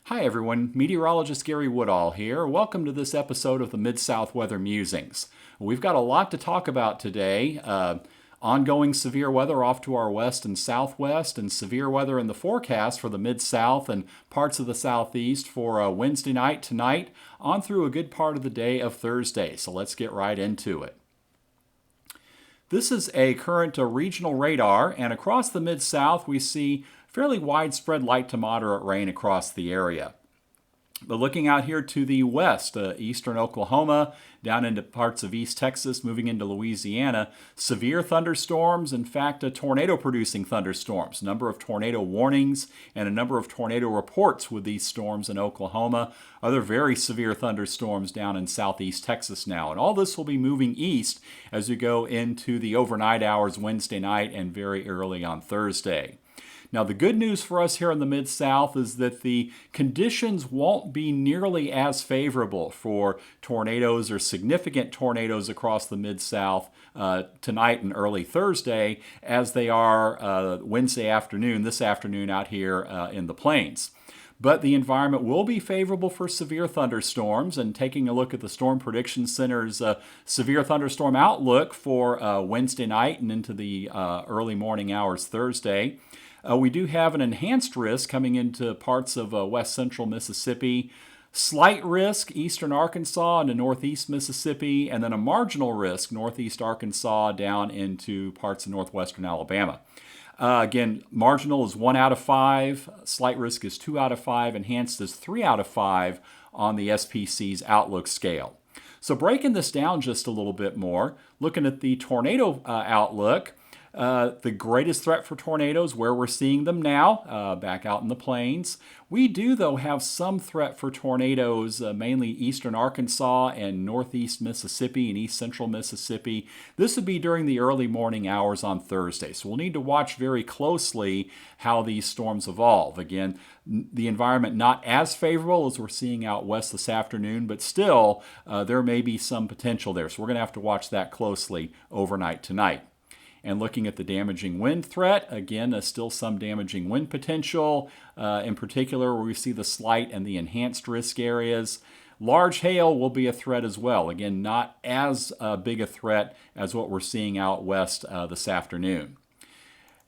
Hi everyone, meteorologist Gary Woodall here. Welcome to this episode of the Mid-South Weather Musings. We've got a lot to talk about today. Ongoing severe weather off to our west and southwest, and severe weather in the forecast for the Mid-South and parts of the Southeast for Wednesday night, tonight, on through a good part of the day of Thursday. So let's get right into it. This is a current regional radar, and across the Mid-South we see fairly widespread light to moderate rain across the area. But looking out here to the west, eastern Oklahoma, down into parts of East Texas, moving into Louisiana, severe thunderstorms, in fact, tornado-producing thunderstorms. A number of tornado warnings and a number of tornado reports with these storms in Oklahoma. Other very severe thunderstorms down in southeast Texas now. And all this will be moving east as we go into the overnight hours Wednesday night and very early on Thursday. Now, the good news for us here in the Mid-South is that the conditions won't be nearly as favorable for tornadoes or significant tornadoes across the Mid-South tonight and early Thursday as they are Wednesday afternoon, this afternoon out here in the plains. But the environment will be favorable for severe thunderstorms, and taking a look at the Storm Prediction Center's severe thunderstorm outlook for Wednesday night and into the early morning hours Thursday, we do have an enhanced risk coming into parts of west central Mississippi, slight risk eastern Arkansas into northeast Mississippi, and then a marginal risk northeast Arkansas down into parts of northwestern Alabama. Again, marginal is 1 out of 5, slight risk is 2 out of 5, enhanced is 3 out of 5 on the SPC's outlook scale. So breaking this down just a little bit more, looking at the tornado outlook, the greatest threat for tornadoes, where we're seeing them now, back out in the plains. We do, though, have some threat for tornadoes, mainly eastern Arkansas and northeast Mississippi and east central Mississippi. This would be during the early morning hours on Thursday. So we'll need to watch very closely how these storms evolve. Again, the environment not as favorable as we're seeing out west this afternoon, but still there may be some potential there. So we're going to have to watch that closely overnight tonight. And looking at the damaging wind threat, again, still some damaging wind potential, in particular where we see the slight and the enhanced risk areas. Large hail will be a threat as well. Again, not as big a threat as what we're seeing out west this afternoon.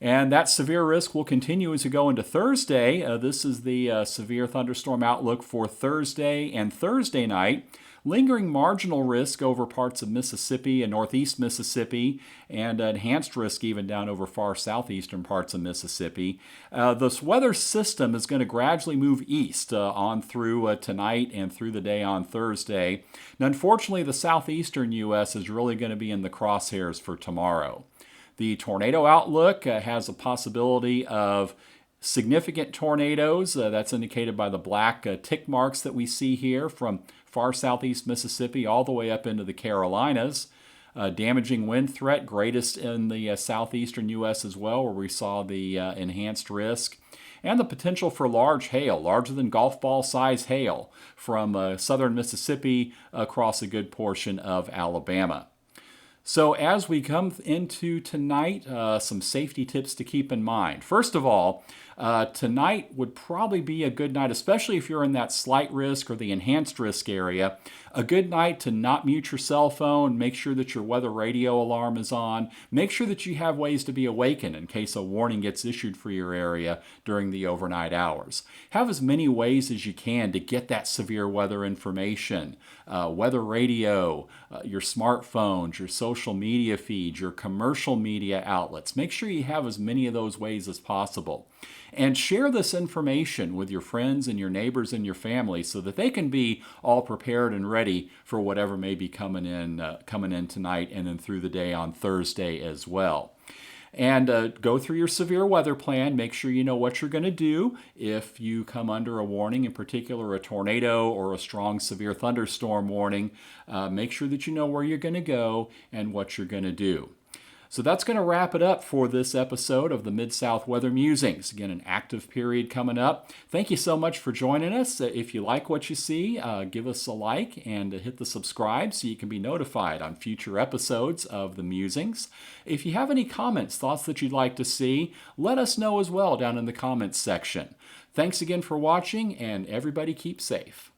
And that severe risk will continue as we go into Thursday. This is the severe thunderstorm outlook for Thursday and Thursday night. Lingering marginal risk over parts of Mississippi and northeast Mississippi, and enhanced risk even down over far southeastern parts of Mississippi. This weather system is going to gradually move east on through tonight and through the day on Thursday. Now, unfortunately, the southeastern U.S. is really going to be in the crosshairs for tomorrow. The tornado outlook has a possibility of significant tornadoes. That's indicated by the black tick marks that we see here from far southeast Mississippi all the way up into the Carolinas. Damaging wind threat, greatest in the southeastern U.S. as well, where we saw the enhanced risk. And the potential for large hail, larger than golf ball size hail, from southern Mississippi across a good portion of Alabama. So as we come into tonight, some safety tips to keep in mind. First of all, tonight would probably be a good night, especially if you're in that slight risk or the enhanced risk area, a good night to not mute your cell phone, make sure that your weather radio alarm is on, make sure that you have ways to be awakened in case a warning gets issued for your area during the overnight hours. Have as many ways as you can to get that severe weather information, weather radio, your smartphones, your social media feeds, your commercial media outlets. Make sure you have as many of those ways as possible. And share this information with your friends and your neighbors and your family so that they can be all prepared and ready for whatever may be coming in tonight and then through the day on Thursday as well. And go through your severe weather plan. Make sure you know what you're going to do if you come under a warning, in particular a tornado or a strong severe thunderstorm warning. Make sure that you know where you're going to go and what you're going to do. So that's going to wrap it up for this episode of the Mid-South Weather Musings. Again, an active period coming up. Thank you so much for joining us. If you like what you see, give us a like and hit the subscribe so you can be notified on future episodes of the Musings. If you have any comments, thoughts that you'd like to see, let us know as well down in the comments section. Thanks again for watching, and everybody keep safe.